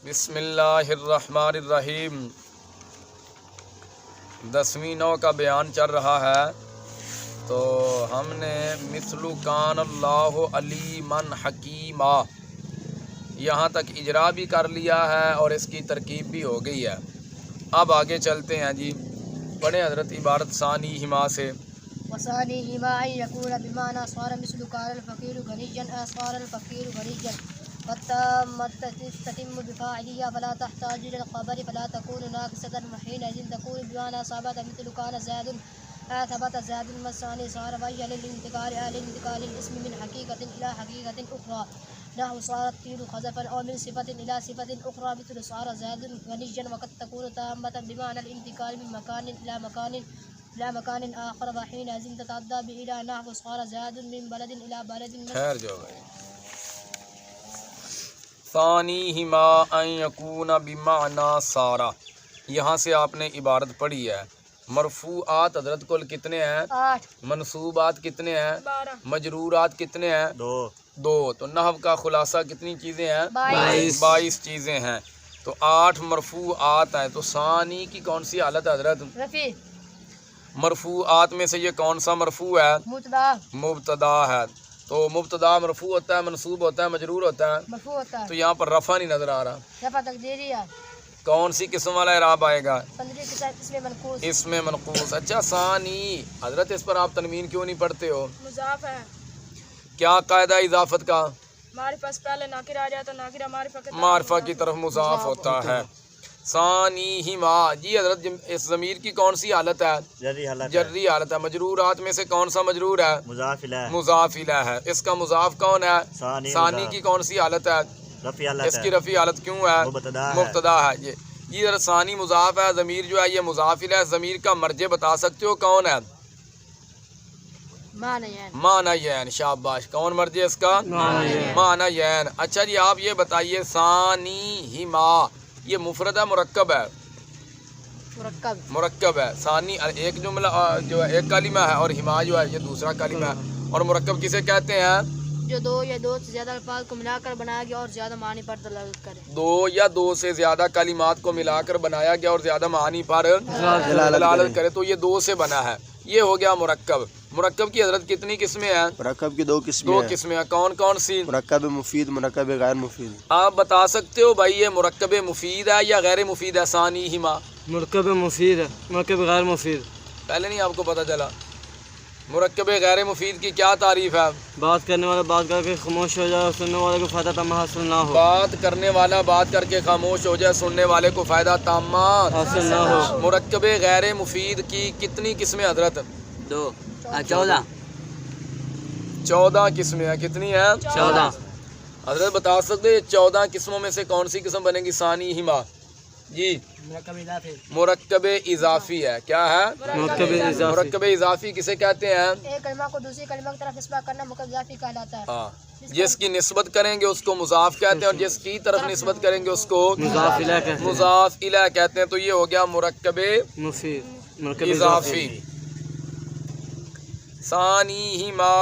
بسم اللہ الرحمن الرحیم 10ویں نو کا بیان چل رہا ہے، تو ہم نے مثل کان اللہ علیمًا حکیما یہاں تک اجرا بھی کر لیا ہے اور اس کی ترکیب بھی ہو گئی ہے۔ اب آگے چلتے ہیں جی، پڑھیں حضرت عبارت ثانی ہما سے۔ وثانيهما أن يكون بمعنى صار مثل كان الفقير غنيا صار الفقير غنيا والتامة تتم بفاعلها فلا تحتاج إلى الخبر فلا تكون ناقصة وحينئذ تكون بمعنى ثبت مثل كان زاد ثبت زاد والثاني صار وهي للانتقال الاسم من حقيقة إلى حقيقة أخرى نحو صار الطين خزفا أو من صفة إلى صفة أخرى مثل صار زاد غنيا وقد تكون تامة بمعنى الانتقال من مكان إلى مكان آخر وحينئذ تتعدى بإلى نحو صار زاد من بلد إلى بلد خیر جو بھائی، ثانیہما ان یکون بمعنی سارا، یہاں سے آپ نے عبارت پڑھی ہے۔ مرفوعات حضرت کل کتنے ہیں؟ 8 منصوبات کتنے ہیں؟ 12 مجرورات کتنے ہیں؟ 2 تو نحو کا خلاصہ کتنی چیزیں ہیں؟ 22 چیزیں ہیں، تو 8 مرفوعات ہیں۔ تو ثانی کی کون سی حالت ہے حضرت؟ رفیع مرفوعات میں سے یہ کون سا مرفوع ہے؟ مبتدا مبتدا ہے۔ تو مبتدا مرفوع ہوتا ہے، منصوب ہوتا ہے، مجرور ہوتا ہے، مرفوع ہوتا ہے، تو یہاں پر رفع نہیں نظر آ رہا۔ رفع تقدیری ہے، کون سی قسم والا اعراب آئے گا؟ 15 کے ساتھ اس میں منقوص اس میں منقوص۔ اچھا ثانی حضرت، اس پر آپ تنوین کیوں نہیں پڑھتے ہو؟ مضاف ہے، کیا قاعدہ اضافت کا؟ معرفہ سے پہلے ناکرہ آ جائے تو ناکرہ معرفہ کی طرف مضاف ہوتا ہے۔ ثانیہما، جی حضرت اس ضمیر کی کون سی حالت ہے؟ جری حالت ہے۔ مجرورات میں سے کون سا مجرور ہے؟ مضاف الیہ ہے۔ اس کا مضاف کون ہے؟ ثانی کی کون سی حالت ہے؟ اس کی رفیع حالت کیوں ہے؟ مبتدا ہے۔ یہ حضرت ثانی مضاف ہے، ضمیر جو ہے یہ مضاف الیہ ہے۔ ضمیر کا مرجع بتا سکتے ہو کون ہے؟ معنیین، شاباش۔ کون مرجع اس کا؟ معنیین۔ اچھا جی آپ یہ بتائیے، ثانیہما یہ مفرد ہے مرکب ہے؟ مرکب ہے۔ ثانی ایک جملہ جو ہے ایک کلمہ ہے، اور ہما جو ہے یہ دوسرا کلمہ ہے۔ اور مرکب کسے کہتے ہیں؟ جو 2 یا 2 سے زیادہ الفاظ کو ملا کر بنایا گیا اور زیادہ معنی پر دلالت کرے۔ 2 یا 2 سے زیادہ کلمات کو ملا کر بنایا گیا اور زیادہ معانی پر دلالت کرے، تو یہ 2 سے بنا ہے۔ یہ ہو گیا مرکب۔ مرکب کی حضرت کتنی قسمیں ہیں؟ مرکب کی 2 قسمیں 2 قسمیں ہیں۔ کون کون سی؟ مرکب مفید، مرکب غیر مفید۔ آپ بتا سکتے ہو بھائی یہ مرکب مفید ہے یا غیر مفید ہے؟ ثانیہما مرکب مفید ہے، مرکب غیر مفید۔ پہلے نہیں آپ کو پتا چلا؟ مرکب غیر مفید کی کیا تعریف ہے؟ بات کرنے والا بات کر کے خاموش ہو جائے اور سننے والے کو فائدہ تمام حاصل نہ ہو۔ بات کرنے والا بات کر کے خاموش ہو جائے، سننے والے کو فائدہ تامہ حاصل نہ ہو۔ مرکب غیر مفید کی کتنی قسمیں حضرت؟ 14 قسمیں ہیں۔ کتنی ہیں؟ 14۔ حضرت بتا سکتے ہیں 14 قسموں میں سے کون سی قسم بنے گی؟ ثانیہما جی مرکب اضافی ہے۔ کیا ہے؟ مرکب اضافی۔ مرکب اضافی کسے کہتے ہیں؟ ایک کلمہ کو دوسری کلمہ کی طرف نسبت کرنا مرکب اضافی کہلاتا ہے۔ ہاں، جس کی نسبت کریں گے اس کو مضاف کہتے ہیں، اور جس کی طرف نسبت کریں گے اس کو مضاف الیہ کہتے ہیں۔ مضاف الیہ کہتے ہیں۔ تو یہ ہو گیا مرکب مفید، مرکب اضافی۔ ثانیہما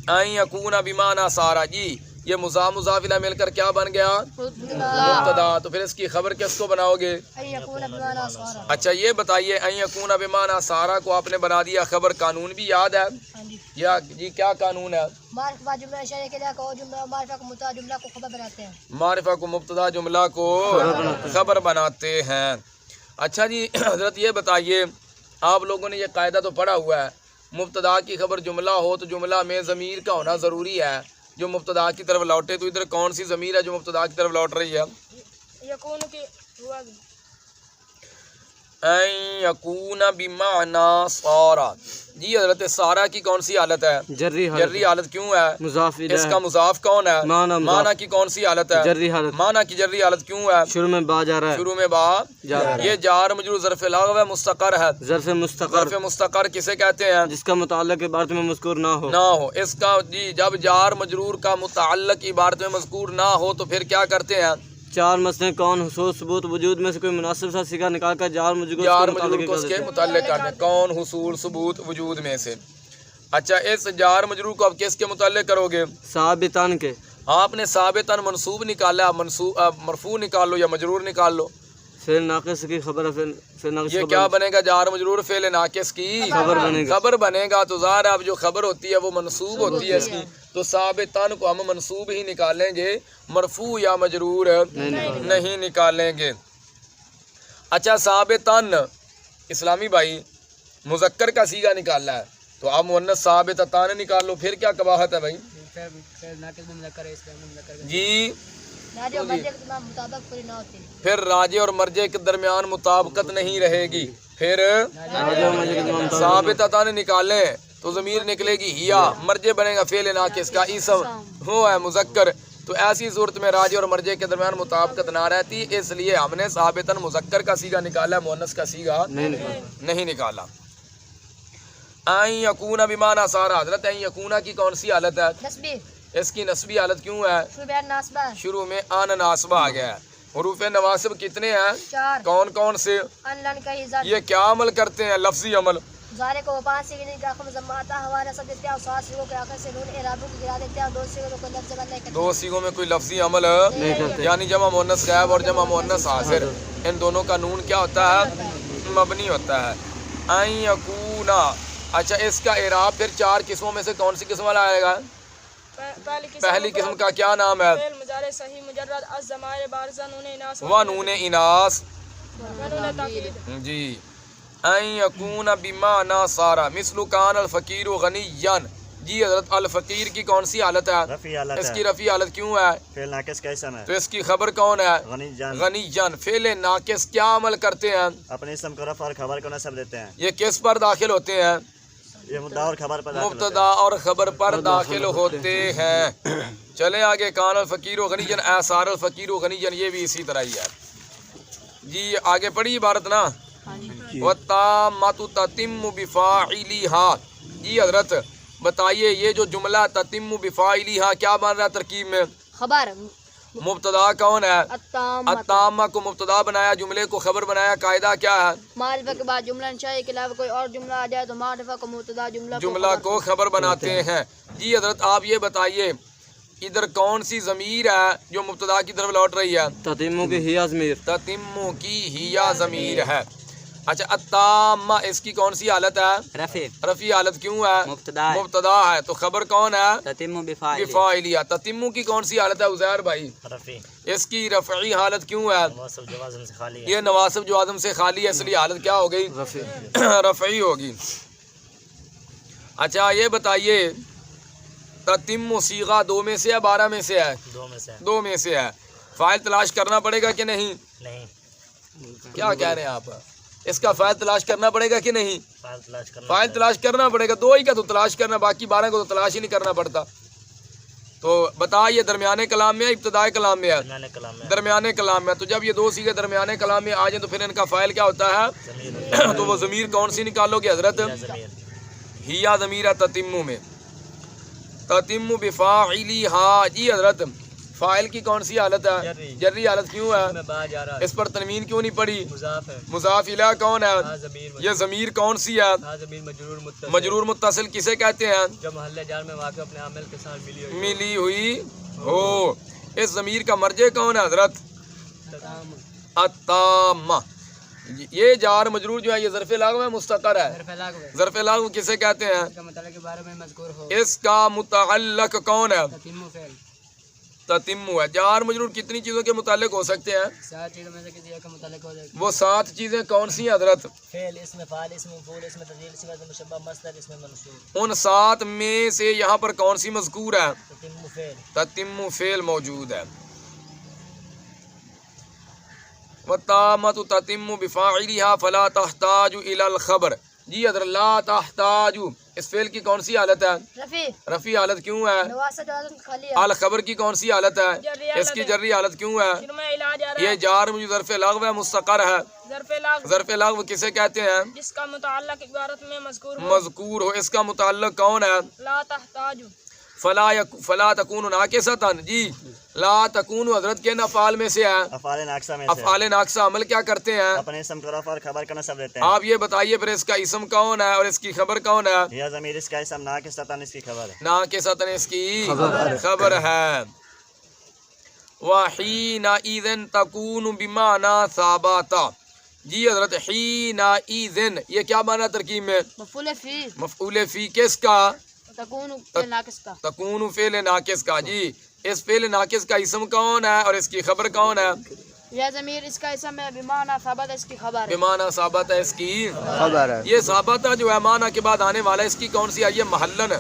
ان یکون بمعنی سارا، جی یہ مضاف الیہ مل کر کیا بن گیا؟ مبتدا۔ تو پھر اس کی خبر کس کو بناؤ گے؟ ان یکون بمعنی صار۔ اچھا یہ بتائیے، ان یکون بمعنی سارا کو آپ نے بنا دیا خبر، قانون بھی یاد ہے؟ یا جی کیا قانون ہے؟ معرفہ جملہ اشارہ کے لیے کو جملہ، معرفہ کو مبتدا جملہ کو خبر بناتے ہیں۔ معرفہ کو مبتدا جملہ کو خبر بناتے ہیں۔ اچھا جی حضرت یہ بتائیے، آپ لوگوں نے یہ قاعدہ تو پڑھا ہوا ہے، مبتدا کی خبر جملہ ہو تو جملہ میں ضمیر کا ہونا ضروری ہے جو مبتدا کی طرف لوٹے۔ تو ادھر کون سی ضمیر ہے جو مبتدا کی طرف لوٹ رہی ہے؟ یکون کی ہوا ان یکون بمعنی سارا، جی حضرت سارا کی کون سی حالت ہے؟ جری حالت۔ جری حالت کیوں ہے؟ مضاف الیہ اس کا مضاف کون ہے؟ معنی کی کون سی حالت ہے؟ جری حالت۔ معنی کی جری حالت کیوں ہے؟ شروع میں با جا رہا ہے، شروع میں با جا رہا ہے۔ یہ جار مجرور ظرف لغو ہے، مستقر ہے۔ ظرف مستقر، ظرف مستقر کسے کہتے ہیں؟ جس کا متعلق عبارت میں مذکور نہ ہو۔ نہ ہو اس کا، جی جب جار مجرور کا متعلق عبارت میں مذکور نہ ہو تو پھر کیا کرتے ہیں؟ 4 مسئلے کون، حصول، ثبوت، وجود میں سے کوئی مناسب سا صیغہ نکال کر جار مجرور کو اس کے متعلق کر دیں۔ کون، حصول، ثبوت، وجود میں سے۔ اچھا اس جار مجرور کو اب کس کے متعلق کرو گے؟ ثابتان کے۔ آپ نے ثابتاً منصوب نکالا، مرفوع نکال لو یا مجرور نکال لو. فعل ناقص کی خبر ہے، فعل ناقص یہ خبر کیا بنے گا؟ جار مجرور فعل ناقص کی خبر بنے گا. تو ظاہر اب جو خبر ہوتی ہے وہ منصوب ہوتی ہے اس کی، تو ثابتاً کو ہم منصوب ہی نکالیں گے، مرفوع یا مجرور نہیں نکالیں گے. اچھا ثابتاً اسلامی بھائی مذکر کا صیغہ نکالنا ہے تو آپ مؤنث ثابتتان نکال لو، پھر کیا قباحت ہے بھائی؟ جی پھر راجع اور مرجع کے درمیان مطابقت نہیں رہے گی، پھر ثابتتان نکالیں تو ضمیر نکلے گی ہیا، مرجع بنے گا فعل ناقص کا اسم ہو ہے مذکر. تو ایسی صورت میں راجع اور مرجع کے درمیان مطابقت نہ رہتی، اس لیے ہم نے ثابتاً مذکر کا صیغہ نکالا، مؤنث کا صیغہ نہیں نکالا. این یکون بمعنی سارا، حضرت این یکون کی کون سی حالت ہے؟ نسبی. اس کی نسبی حالت کیوں ہے؟ شروع میں آن ناسبہ آ گیا ہے. حروف نواسب کتنے ہیں؟ 4. کون کون سے؟ ان لن کا ایزاد. یہ کیا عمل کرتے ہیں؟ لفظی عمل. ظاہر کو 5 سیگے کا خم ضماتا حوالہ سب دیتے ہیں اور 7 سیگوں کے آخر سے نون اعراب کو گرا دیتے ہیں اور 2 سیگوں میں کوئی لفظ عمل نہیں کرتے. 2 سیغوں میں کوئی لفظی عمل یعنی جمع مؤنث غائب اور جمع مؤنث حاضر، ان دونوں کا نون کیا ہوتا ہے؟ مبنی ہوتا ہے. این یکون. اچھا اس کا اعراب پھر 4 قسموں میں سے کون سی قسم والا آئے گا؟ پہلی قسم کا کیا نام ہے؟ فعل مضارع صحیح مجرد از ضمائر بارزہ نون اناث و نون اناث. نون تاکید. جی این یکون بمعنی سارا مثل کان الفقیر غنیا. جی حضرت الفقیر کی کون سی حالت ہے؟ رفیع حالت اس ہے. کی رفیع حالت کیوں ہے؟ فعل ناقص کا اسم ہے. تو اس کی خبر کون ہے؟ غنی جان. غنی جان. فعل ناقص کیا عمل کرتے ہیں؟ اپنے اسم کو رفع اور خبر کو نصب دیتے ہیں. یہ کس پر داخل ہوتے ہیں؟ یہ مبتدا اور خبر پر داخل ہوتے مبتدا اور خبر پر داخل ہوتے ہیں. چلیں آگے. کان الفقیر غنی جن اے سار الفقیر غنی جن، یہ بھی اسی طرح ہی ہے. جی آگے پڑھی عبارت نا. وَالتَّامَّةُ تَتِمُّ بِفَاعِلِهَا. جی حضرت بتائیے یہ جو جملہ تتم بفاعلها کیا بن رہا ہے ترکیب میں؟ خبر. مبتدا کون ہے؟ التامہ. التامہ کو مبتدا بنایا، جملے کو خبر بنایا. قاعدہ کیا ہے؟ معرفہ کے بعد جملہ انشائی کے علاوہ کوئی اور جملہ آ جائے تو معرفہ کو مبتدا جملہ کو خبر بناتے ہیں. جی حضرت آپ یہ بتائیے ادھر کون سی ضمیر ہے جو مبتدا کی طرف لوٹ رہی ہے؟ تتمو کی ہیا ضمیر. تتمو کی ہیا ضمیر ہے. اچھا التامہ اس کی کون سی حالت ہے؟ رفع. رفیع حالت کیوں ہے؟ مبتدا ہے. تو خبر کون ہے؟ تتمو بفاعل. بفاعلیہ. تتمو کی کون سی حالت ہے عزیر بھائی؟ ہیں. رفیع. اس کی رفعی حالت کیوں ہے؟ نواصب جوازم سے خالی ہے. یہ نواسب جوازم سے خالی ہے، اس لیے حالت کیا ہو گئی؟ رفعی ہوگی. اچھا یہ بتائیے تتم صیغہ 2 میں سے ہے 12 میں سے ہے؟ 2 میں سے. 2 میں سے ہے. فاعل تلاش کرنا پڑے گا کہ نہیں؟ نہیں. کیا کہہ رہے ہیں آپ؟ اس کا فاعل تلاش کرنا پڑے گا کہ نہیں؟ فاعل تلاش کرنا. فاعل تلاش کرنا پڑے گا. 2 ہی کا تو تلاش کرنا، باقی 12 کو تو تلاش ہی نہیں کرنا پڑتا. تو بتا یہ درمیانے کلام میں ہے ابتدائے کلام میں ہے؟ درمیانے کلام میں. درمیانے کلام میں. تو جب یہ 2 صیغے درمیانے کلام میں آ جائیں تو پھر ان کا فاعل کیا ہوتا ہے؟ ضمیر. تو وہ ضمیر کون سی نکالو گے حضرت؟ ضمیر. ہیا ضمیر ہے تتمو میں. تتم بفاعلها. جی حضرت فاعل کی کون سی حالت ہے؟ جری حالت کیوں ہے؟ اس پر تنوین کیوں نہیں پڑی؟ مضاف الیہ کون ہے؟ یہ ضمیر کون سی ہے؟ مجرور متصل کسے کہتے ہیں؟ جو محل جار میں واقع اپنے عامل کے ساتھ ملی ہوئی ہو. اس ضمیر کا مرجع کون ہے حضرت؟ التامہ. یہ جار مجرور جو ہے یہ ظرف لاغو ہے مستقر ہے؟ ظرف لاغو کسے کہتے ہیں؟ اس کا متعلق کون ہے؟ تتمو ہے. جار مجرور کتنی چیزوں کے متعلق ہو سکتے ہیں؟ 7 چیزوں میں سے کسی ایک کا متعلق ہو جائے گا. وہ 7 چیزیں کون سی ہیں حضرت؟ فعل اسم فاعل اسم مفعول اسم تفضیل صفت مشبہ مصدر اسم منصوب. ان 7 میں سے یہاں پر کون سی مذکور ہے؟ تتم فعل. تتم فعل موجود ہے. والتامۃ تتم بفاعلها فلا تحتاج الى الخبر. جی حضرت لا تحتاج اس فعل کی کون سی حالت ہے؟ رفیع. رفیع حالت کیوں ہے؟ نواسب جوازم خالی ہے. الخبر کی کون سی حالت ہے؟ اس کی جری حالت کیوں ہے؟ شروع میں علاج آ رہا یہ ہے. جار مجرور ظرف لغو ہے مستقر ہے. ظرف لاغ ظرف لغو کسے کہتے ہیں؟ جس کا متعلق عبارت میں مذکور ہو. مذکور ہو. اس کا متعلق کون ہے؟ لا تحتاج. فلا تکون ناقصۃ. جی لا تکون حضرت کے افعال میں سے ہے. افعال ناقصہ میں سے. افعال ناقصہ عمل کیا کرتے ہیں؟ اپنے اسم کو رفع اور خبر کو نصب دیتے ہیں. آپ یہ بتائیے پھر اس کا اسم کون ہے اور اس کی خبر کون ہے؟ یہ ضمیر اس کا اسم ناقصۃ اس کی خبر ہے. ناقصۃ اس کی خبر ہے. وحینئذ تکون بمعنی ثابتا. جی حضرت حینئذ یہ کیا معنی ترکیب میں؟ مفعول فی مفعول فی کس کا؟ تکون فعل ناقص کا. تکون فعل ناقص کا. جی اس فعل ناقص کا اسم کون ہے اور اس کی خبر کون ہے؟ یہ ضمیر اس کا اسم ہے، بمعنی ثابت اس کی خبر ہے. بمعنی ثابت ہے اس کی خبر ہے. یہ ثابتہ جو ہے معنی کے بعد آنے والا ہے، اس کی کون سی ہے؟ یہ محلن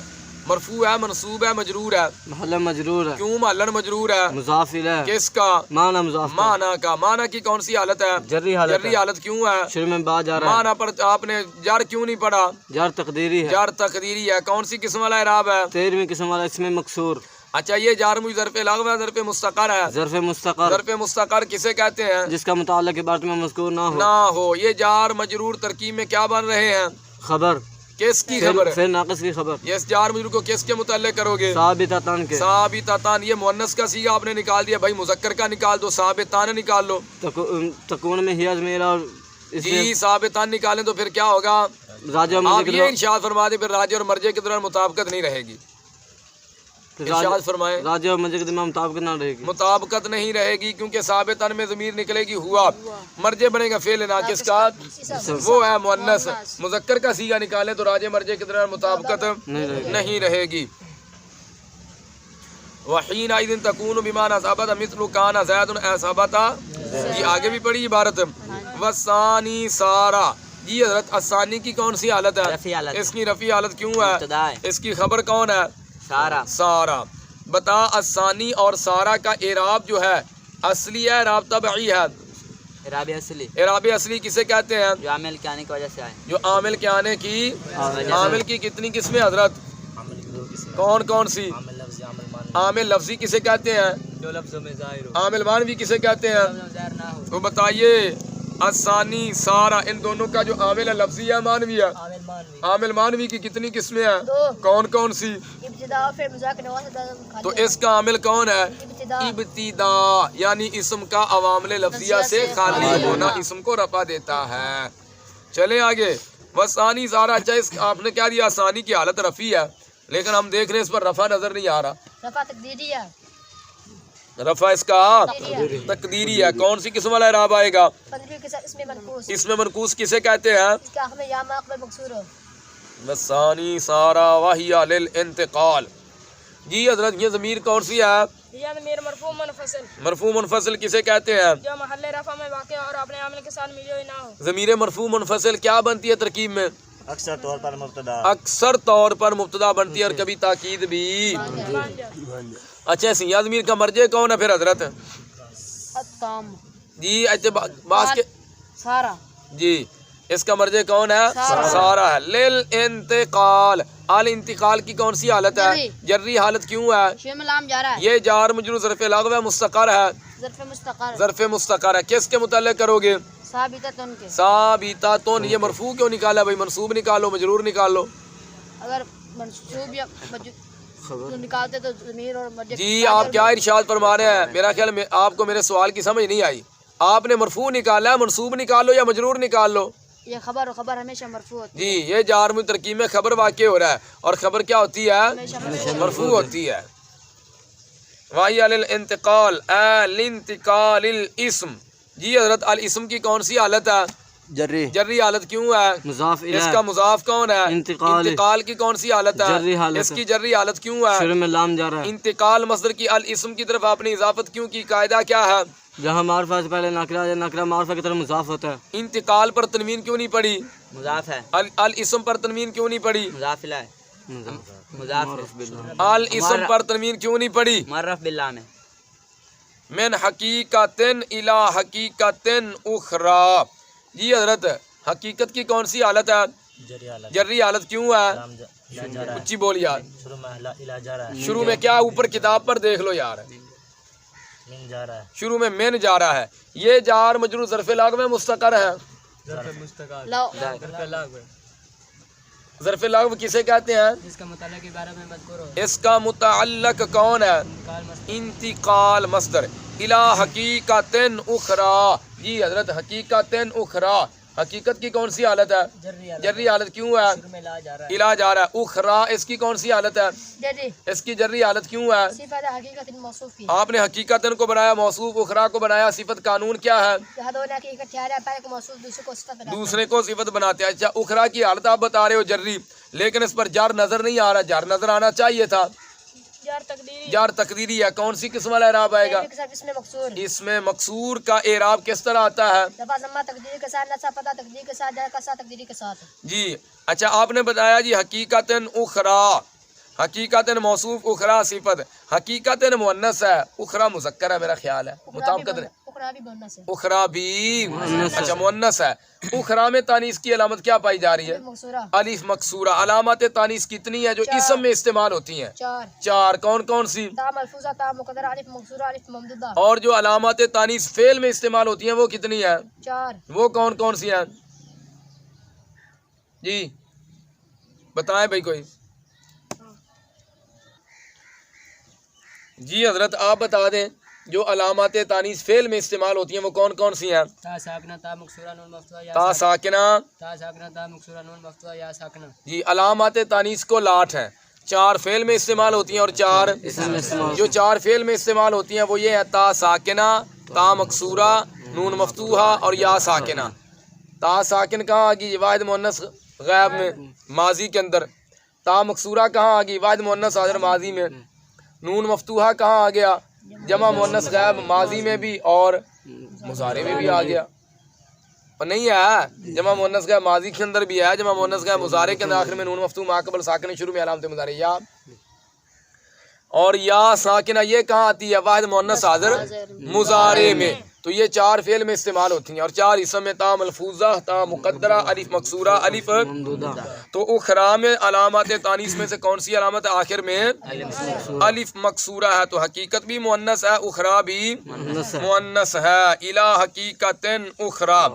مرفوع ہے، منصوب ہے، مجرور ہے. محل مجرور ہے، کیوں محلن مجرور ہے؟ مضاف الیہ، کس کا؟ معنی مضاف، معنی کا. معنی کی کون سی حالت ہے؟ جری حالت جری حالت. کیوں ہے؟ شروع میں با جا رہا معنی پر آپ نے جار کیوں نہیں پڑھا؟ ہے، جار تقدیری ہے، جار تقدیری ہے. کون سی قسم والا اعراب ہے؟ 13ویں قسم والا اسم مکسور، اچھا یہ جار مجھ ظرف لغو ہے، ظرف مستقر ہے. ظرف مستقر ظرف مستقر کسے کہتے ہیں؟ جس کا متعلق عبارت میں مذکور نہ ہو، نہ ہو. یہ جار مجرور ترکیب میں کیا بن رہے ہیں؟ خبر، کس کی خبر؟ پھر ناقص کی خبر، یہ جار مجرور کو کس کے متعلق کرو گے؟ ثابتتان کے، ثابتتان. یہ مؤنث کا صیغہ آپ نے نکال دیا بھائی، مذکر کا نکال دو، ثابتان نکال لو. تکون میں ہی ضمیر اور اس جی ثابتان نکالیں تو پھر کیا ہوگا؟ راجع آپ مذکر یہ ارشاد فرما دیں پھر راجع اور مرجع کے دوران مطابقت نہیں رہے گی. ارشاد فرمائیں. راجع اور مجرد میں مطابقت نہ رہے گی، مطابقت نہیں رہے گی کیونکہ ثابتان میں ضمیر نکلے گی ہوا، مرجع بنے گا فعل ناقص کا، وہ ہے مؤنث. مذکر کا صیغہ نکالیں تو راجع مرجع کے دوران مطابقت نہیں رہے گی. وحینئذ تکون بمعنی ثابت مثل کان زید ثابت. یہ آگے بھی پڑھی عبارت. وثانی سارا. جی حضرت الثانی کی کون سی حالت ہے؟ اس کی رفیع حالت کیوں ہے؟ اس کی خبر کون ہے؟ سارا. بتا الثانی اور سارا کا اعراب جو ہے اصلی ہے، اعراب طبعی ہے؟ اعراب اصلی، اعراب اصلی کسے کہتے ہیں؟ جو عامل کے آنے کی وجہ سے آئے. جو عامل کے آنے کی. عامل کی کتنی قسمیں حضرت؟ کون کون سی؟ عامل لفظی، عامل معنوی. عامل لفظی کسے کہتے ہیں؟ جو لفظوں میں ظاہر ہو، عامل معنوی کسے کہتے ہیں؟ ظاہر نہ ہو. تو بتائیے الثانی سارا ان دونوں کا جو عامل ہے لفظی ہے معنوی ہے؟ عامل معنوی. عامل معنوی کی کتنی قسمیں ہیں؟ دو. کون کون سی؟ ابتدا پھر مذاکر نواز. تو اس کا عامل کون ہے؟ ابتدا. ابتدا یعنی اسم کا عوامل لفظیہ سے خالی ہونا اسم کو رفع دیتا ہے. چلیں آگے. بس ثانی سارا. اچھا اس آپ نے کیا دیا؟ ثانی کی حالت رفیع ہے لیکن ہم دیکھ رہے ہیں اس پر رفع نظر نہیں آ رہا. رفع تقدیری ہے. رفع اس کا تقدیری ہے. کون سی قسم والا اعراب آئے گا؟ پندرہویں کے ساتھ اس میں منقوص. اس میں منقوص کسے کہتے ہیں؟ اس کا ہمیں یا ماقبل مکسور ہو. ثانی سارا وحی للانتقال. جی حضرت یہ ضمیر کون سی ہے؟ یہ ضمیر مرفوع منفصل، مرفوع منفصل کسے کہتے ہیں؟ جو محل رفع میں واقع اور اپنے عامل کے ساتھ ملی ہوئی نہ ہو. ضمیر مرفوع منفصل کیا بنتی ہے ترکیب میں؟ اکثر طور پر مبتدا، اکثر طور پر مبتدا بنتی ہے اور کبھی تاکید بھی. بن جائے. اچھا سیاہ ضمیر کا مرجع کون ہے پھر حضرت؟ التام. جی باس کے. سارا. جی اس کا مرجع کون ہے؟ سارا ہے. للانتقال. انتقال کی کون سی حالت ہے؟ جری حالت. کیوں ہے؟ شیء میں لام جا رہا ہے. یہ جار مجرور ظرف لغو ہے، مستقر ہے. ظرف مستقر. ظرف مستقر ہے. کس کے متعلق کرو گے؟ ثابتتن کے. ثابتاتن. یہ مرفوع کیوں نکالا بھائی؟ منصوب نکالو، مجرور نکال لو. اگر منصوب یا مجرور نکالتے تو ضمیر اور مرجع. جی آپ کیا ارشاد فرما رہے ہیں؟ میرا خیال میں آپ کو میرے سوال کی سمجھ نہیں آئی. آپ نے مرفوع نکالا ہے، منصوب نکالو یا مجرور نکال لو. یہ خبر و خبر ہمیشہ مرفوع ہوتی جی یہ جار میں ترکیب میں خبر واقع ہو رہا ہے اور خبر کیا ہوتی ہے؟ مرفوع ہوتی ہے. وحی الانتقال الانتقال الاسم. جی حضرت الاسم کی کون سی حالت ہے؟ جری. جری حالت. کیوں ہے؟ مضاف اس الیہ، کا مضاف کون ہے؟ انتقال. انتقال کی کون سی حالت ہے؟ جری حالت اس کی جری حالت. کیوں ہے؟ شروع میں لام جا رہا ہے. انتقال مصدر کی الاسم کی طرف آپ نے اضافت کیوں کی؟ قاعدہ کیا ہے؟ جہاں معرفہ سے پہلے نکرہ یا نکرہ معرفہ کی طرف مضاف ہوتا ہے. انتقال پر تنوین کیوں نہیں پڑی؟ مضاف ہے، الاسم پر تنوین کیوں نہیں پڑی؟ مضاف الیہ، مضاف الاسم پر تنوین کیوں نہیں پڑی؟ معرف باللہ میں. من حقیقت الی حقیقت اخری. جی حضرت حقیقت کی کون سی حالت ہے؟ جری حالت، جری حالت. کیوں ہے؟ لام جا رہا ہے. اچھی بول یار. شروع میں الا جا رہا ہے، شروع میں کیا؟ اوپر کتاب پر دیکھ لو یار. من جا رہا ہے. شروع میں من جا رہا ہے. یہ جار مجرور ظرف لغو میں مستقر ہے. لو. ظرف لغو کسے کہتے ہیں؟ جس کا متعلق کے بارے میں مذکور ہو. اس کا متعلق کون ہے؟ انتقال مصدر. الی حقیقت اخری. جی حضرت حقیقت اخری. حقیقت کی کون سی حالت ہے؟ جری حالت. کیوں ہے؟ علاج آ رہا ہے. اخرا اس کی کون سی حالت ہے؟ جری. اس کی جری حالت کیوں ہے؟ صفت حقیقت موصوف کی. آپ نے حقیقتن کو بنایا موصوف، اخرا کو بنایا صفت. قانون کیا ہے؟ جہاں دونوں حقیقت ٹھہرا ہے، پہلے کو موصوف دوسرے کو صفت بناتا ہے. دوسرے کو صفت بناتے ہیں. اچھا اخرا کی حالت آپ بتا رہے ہو جری، لیکن اس پر جار نظر نہیں آ رہا. جار نظر آنا چاہیے تھا. جار تقدیری. جار تقدیری ہے. کون سی قسم والا اعراب آئے گا؟ اس میں مقصور. اس میں مقصور کا اعراب کس طرح آتا ہے؟ رفع ضمہ تقدیری کے ساتھ، نصب فتح تقدیری کے ساتھ، جر کسرہ تقدیری کے ساتھ. جی اچھا آپ نے بتایا جی حقیقتن اخرا، حقیقتن موصوف، اخرا صفت. حقیقتن مؤنث ہے، اخرا مذکر ہے میرا خیال ہے. مطابقت اخرا بھی بننا سے. اخرا بھی اچھا مؤنث ہے. اخرا میں تانیث کی علامت کیا پائی جا رہی ہے؟ مقصورہ. الف مکسورہ. علامات تانیث کتنی ہے جو اسم میں استعمال ہوتی ہیں؟ 4. 4. کون کون سی؟ تا ملفوظہ، تا مقدرہ، الف مقصورہ، الف ممدودہ. اور جو علامات تانیث فعل میں استعمال ہوتی ہیں وہ کتنی ہیں؟ 4. وہ کون کون سی ہیں؟ جی بتائیں بھائی کوئی. جی حضرت آپ بتا دیں جو علامات تانیث فعل میں استعمال ہوتی ہیں وہ کون کون سی ہیں؟ تا ساکنہ، تا مکسورہ، نون مفتوحہ، یا تا ساکنہ. تا ساکنہ، تا مکسورہ، نون مفتوحہ، یا ساکنہ. جی علامات تانیث کو 8 ہیں. 4 فعل میں استعمال ہوتی ہیں اور 4 جو 4 فعل میں استعمال ہوتی ہیں وہ یہ ہے تا ساکنہ، تا مکسورہ، نون مفتوحہ اور یا ساکنہ. تا ساکن کہاں آ گئی؟ واحد مؤنث غائب میں ماضی کے اندر. تا مکسورہ کہاں آ گئی؟ واحد مؤنث حاضر ماضی میں. نون مفتوحہ کہاں آ گیا؟ جمع مؤنث غائب ماضی میں بھی اور مضارع میں بھی آ گیا. اور نہیں ہے جمع مؤنث غائب ماضی کے اندر بھی ہے، جمع مؤنث غائب مضارع کے اندر آخر میں نون مفتوح ما قبل ساکن، شروع میں علامت مضارع یا. اور یا ساکنہ یہ کہاں آتی ہے؟ واحد مؤنث حاضر مضارع میں. تو یہ 4 فعل میں استعمال ہوتی ہیں اور 4 اسم میں. تا ملفوظہ، تا مقدرہ، الف مکسورہ، الف. تو اخرا میں علامات تانیث میں سے کون سی علامت ہے آخر میں؟ الف مکسورہ ہے. تو حقیقت بھی مؤنث ہے، اخرا بھی مؤنث ہے. الی حقیقت اخرا.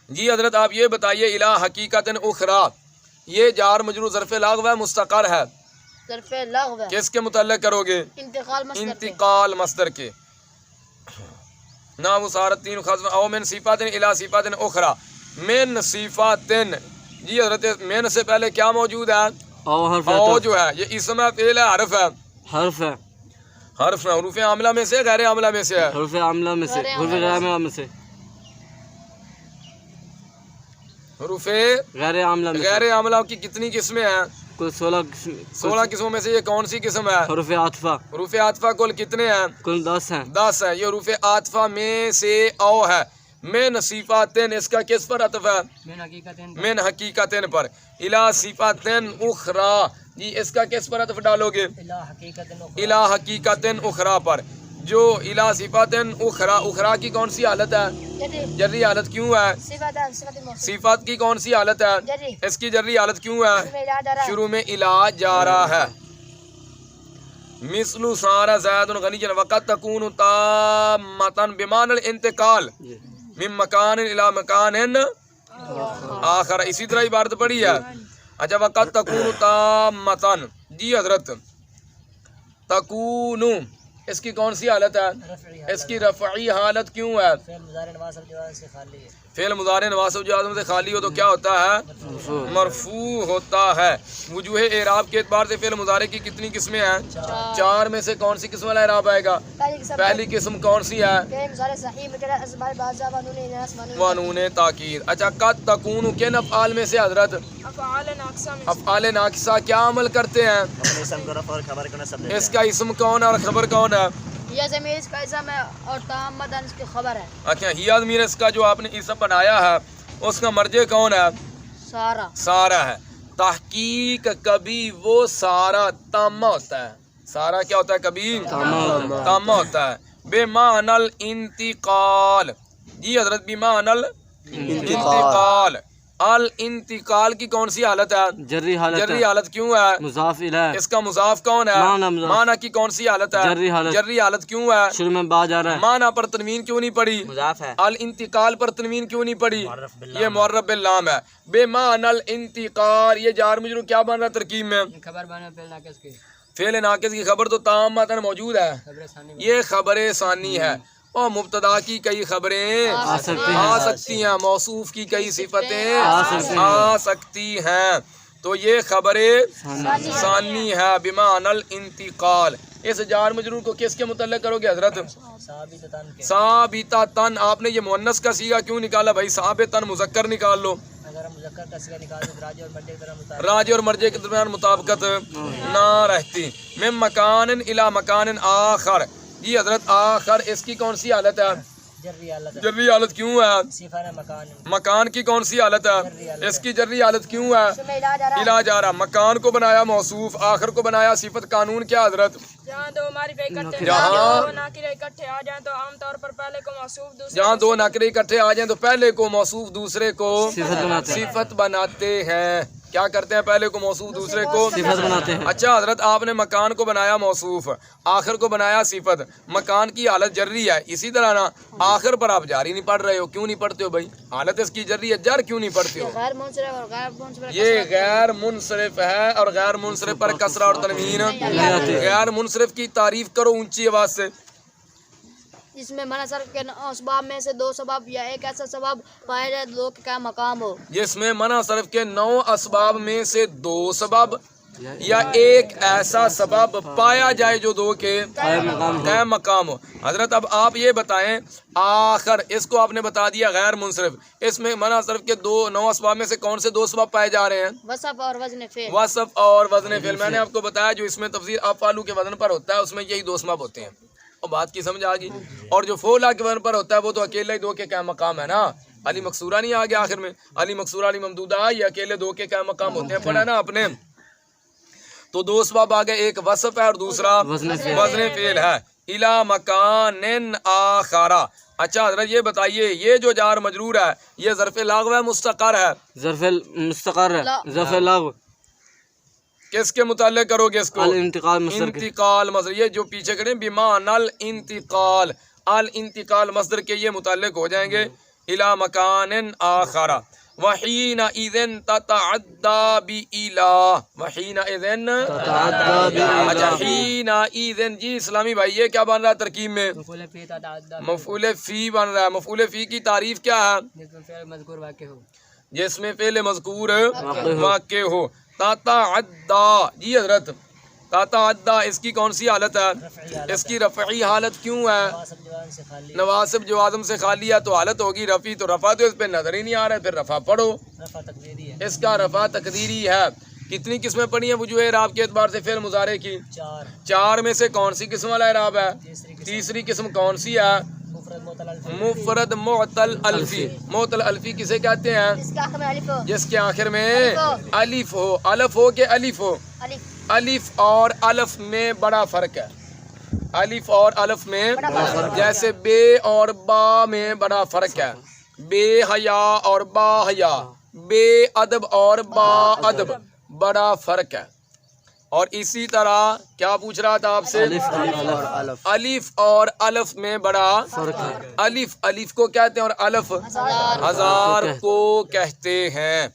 جی حضرت آپ یہ بتائیے الی حقیقت اخرا یہ جار مجرور ظرف لغو ہے مستقر ہے؟ ظرف لغو ہے. کس کے متعلق کرو گے؟ انتقال مصدر کے. انتقال مصدر کے. نام صارت 3 خزم او من صفات الی صفات اخرى من صفات. جی حضرت من سے پہلے کیا موجود ہے؟ او جو ہے یہ اسم ہے، فعل ہے، حرف ہے؟ حرف ہے. حرف ہے. حروف عاملہ میں سے غیر عاملہ میں سے ہے؟ حروف عاملہ میں سے. حروف غیر عاملہ میں سے. حروف غیر عاملہ میں سے. غیر عاملہ کی کتنی قسمیں ہیں؟ کل 16 قسموں میں سے یہ کون سی قسم ہے؟ حروف عاطفہ. حروف عاطفہ کل کتنے ہیں؟ کل 10 ہیں. 10 ہے. یہ حروف عاطفہ میں سے او ہے. من صفاتن اس کا کس پر عطف ہے؟ من حقیقتین. من حقیقتن پر. الی صفاتن اخرى جی اس کا کس پر عطف ڈالو گے؟ الی حقیقتین اخرى. الی حقیقتن اخرى پر. جو الی صفاتن اخرى، اخرى کی کون سی حالت ہے؟ جری. جری حالت. کیوں ہے؟ صفت موصوف. صفات کی کون سی حالت ہے؟ جری. اس کی جری حالت کیوں ہے؟ اس میں علاج آ رہا ہے. شروع میں علاج جا رہا ہے. مثل سارا زید غنی وقت تکون تامۃ بمعنی الانتقال من مکان الی مکان آخر. اسی طرح عبارت پڑھی ہے. اچھا وقت تکون تامۃ. جی حضرت تکون اس کی کون سی حالت ہے؟ اس کی رفعی حالت کیوں ہے؟ فعل مضارع نواصب جواز سے خالی ہے. فعل مضارع نواصب جازم سے خالی ہو تو کیا ہوتا ہے؟ مرفوع ہوتا ہے. وجوہ اعراب کے اعتبار سے فعل مضارع کی کتنی قسمیں ہیں؟ 4 میں سے کون سی قسم والا اعراب آئے گا؟ پہلی قسم کون سی ہے؟ فعل مضارع صحیح مجرد اسماء بعضا ونون اناث ونون تاکید. اچھا قد تکون کن افعال میں سے حضرت؟ افعال ناقصہ میں سے. افعال ناقصہ کیا عمل کرتے ہیں؟ اسم کو رفع اور خبر کو نصب دیتے ہیں. اس کا اسم کون ہے اور خبر کون ہے؟ یہ ضمیر اس کا اسم ہے اور تامۃ اس کی خبر ہے. اچھا ہی ضمیر اس کا جو آپ نے اسم بنایا ہے اس کا مرجع کون ہے؟ سارا. سارا ہے. تحقیق کبھی وہ سارا تامہ ہوتا ہے. سارا کیا ہوتا ہے؟ کبھی تامہ ہوتا ہے. بے معنی الانتقال. جی حضرت بے معنی الانتقال. الانتقال کی کون سی حالت ہے؟ جری حالت. جری حالت. کیوں ہے؟ مضاف الیہ. اس کا مضاف کون ہے؟ معنی کی کون سی حالت ہے؟ جری حالت. جری حالت. کیوں ہے؟ شروع میں با جا رہا ہے. معنی پر تنوین کیوں نہیں پڑی؟ مضاف ہے. الانتقال پر تنوین کیوں نہیں پڑی؟ یہ معرف باللام ہے. بے معنی الانتقال. یہ جار مجرور کیا بن رہا ہے ترکیب میں؟ خبر بنا فعل ناقص کی. فعل ناقص کی خبر تو تامۃ موجود ہے. خبر ثانی یہ خبر ثانی ہے. اور مبتدا کی کئی خبریں آ سکتی ہیں، موصوف کی کئی صفتیں آ سکتی ہیں، تو یہ خبر ثانی ہے بمعنی الانتقال۔ اس جار مجرور کو کس کے متعلق کرو گے حضرت؟ ثابتتاً کے، ثابتتاً۔ آپ نے یہ مؤنث کا صیغہ کیوں نکالا بھائی؟ ثابتاً مذکر نکال لو، اگر ہم مذکر کا صیغہ نکال دیں تو راجع اور مرجع کی طرح مطابق راجع اور مرجع کے درمیان مطابقت نہ رہتی۔ من مکان الی مکان آخر، جی حضرت آخر اس کی کون سی حالت ہے؟ جری حالت ہے، جری حالت کیوں ہے؟ صفہ مکان، مکان کی کون سی حالت ہے؟ اس کی جری حالت کیوں ہے؟ میں علاج آ رہا الا جا رہا، مکان کو بنایا موصوف، آخر کو بنایا صفت، قانون کیا حضرت؟ جہاں دو معرفے اکٹھے جہاں دو ناکرے اکٹھے آ جائیں تو عام طور پر پہلے کو موصوف دوسرے جہاں کو دو نکرے اکٹھے آ جائیں تو پہلے کو موصوف دوسرے کو بناتے ہیں۔ صفت بناتے ہیں۔ کیا کرتے ہیں؟ پہلے کو موصوف دوسرے کو صفت بناتے ہیں۔ اچھا حضرت آپ نے مکان کو بنایا موصوف، آخر کو بنایا صفت، مکان کی حالت جری ہے، اسی طرح نا آخر پر آپ جاری نہیں پڑھ رہے ہو، کیوں نہیں پڑھتے ہو بھائی؟ حالت اس کی جری ہے، جر کیوں نہیں پڑھتے ہو؟ غیر منصرف اور غیر منصرف یہ غیر منصرف ہے اور غیر منصرف پر کسرہ اور تنوین۔ غیر منصرف کی تعریف کرو اونچی آواز سے۔ جس میں منع صرف کے اسباب میں سے دو سبب یا ایک ایسا سبب پایا جائے دو کا مقام ہو، جس میں منع صرف کے 9 اسباب میں سے 2 سبب یا ایک ایسا سبب پایا جائے جو دو کے قائم مقام ہو۔ حضرت اب آپ یہ بتائیں، آخر اس کو آپ نے بتا دیا غیر منصرف، اس میں منع صرف کے 9 اسباب میں سے کون سے 2 سبب پائے جا رہے ہیں؟ وصف اور وزن فعل۔ وصف اور وزن فعل۔ میں نے آپ کو بتایا جو اس میں تفسیر افعالو کے وزن پر ہوتا ہے اس میں یہی 2 سبب ہوتے ہیں، اور بات کی سمجھ آ گئی۔ اور جو فعلا کے وزن پر ہوتا ہے وہ تو اکیلے ہی 2 کے قائم مقام ہے نا، علی مقصورہ نہیں آ گیا آخر میں، علی مقصورہ علی ممدودہ، یہ اکیلے 2 کے قائم مقام ہوتے ہیں، پڑھا نا آپ نے؟ تو 2 سبب آ گئے، ایک وصف ہے اور دوسرا وزن فعل ہے۔ الا مکان آخرہ۔ اچھا حضرت یہ بتائیے، یہ جو جار مجرور ہے یہ ظرف لاغو ہے مستقر ہے؟ ظرف مستقر ہے، ظرف لغو، کس کے متعلق کرو گے اس کو؟ الانتقال مصدر کے۔ انتقال مصدر، یہ جو پیچھے کھڑے بمعنی الانتقال، الانتقال مصدر کے یہ متعلق ہو جائیں گے الی مکان آخر۔ وحینئذ تتعدی بإلی، وحینئذ اچھا حینئذ، جی اسلامی بھائی یہ کیا بن رہا ہے ترکیب میں؟ مفعول فی تتعدی مفعول فی بن رہا ہے۔ مفعول فی کی تعریف کیا ہے؟ جس میں فعل مذکور واقع ہو، جس میں فعل مذکور واقع ہو۔ تتعدی، جی حضرت تتعدی اس کی کون سی حالت ہے؟ اس کی رفعی حالت کیوں ہے؟ نواصب جوان سے خالی، نواسب جوازم سے خالی ہے تو حالت ہوگی رفعی، تو رفع تو اس پہ نظر ہی نہیں آ رہا ہے، پھر رفع پڑھو، رفع تقدیری ہے، اس کا رفع تقدیری ہے۔ کتنی قسمیں پڑھی ہیں وجوہ اعراب کے اعتبار سے فعل مضارع کی؟ 4 میں سے کون سی قسم والا اعراب ہے؟ تیسری قسم کون سی ہے؟ مفرد معتل الفی، مفرد معتل الفی۔ معتل الفی کسے کہتے ہیں؟ جس کا آخر میں الف ہو، جس کے آخر میں الف ہو، الف ہو کہ الف ہو؟ الف الف اور الف میں بڑا فرق ہے، الف اور الف میں جیسے بے اور با میں بڑا فرق ہے، بے حیا اور با حیا، بے ادب اور با ادب، بڑا فرق ہے۔ اور اسی طرح کیا پوچھ رہا تھا آپ سے؟ الف اور الف میں بڑا فرق ہے، الف الف کو کہتے ہیں اور الف ہزار کو کہتے ہیں۔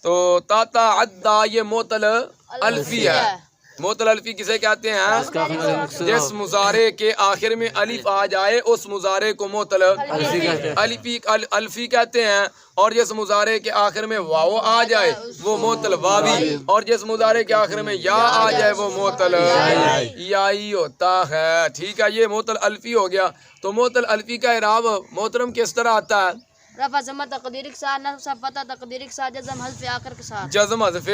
تو تتعدی یہ معتل الفی ہے۔ معتل الفی کسے کہتے ہیں؟ جس مضارع کے آخر میں الف آ جائے اس مضارع کو معتل الفی کہتے ہیں، اور جس مضارع کے آخر میں واو آ جائے وہ معتل واوی، اور جس مضارع کے آخر میں یا آ جائے وہ معتل یائی ہوتا ہے۔ ٹھیک ہے، یہ معتل الفی ہو گیا۔ تو معتل الفی کا اعراب محترم کس طرح آتا ہے؟ رفع ضمہ تقدیری کے ساتھ، نصب فتح تقدیری کے ساتھ، جزم حذف آخر کے ساتھ، جزم حذف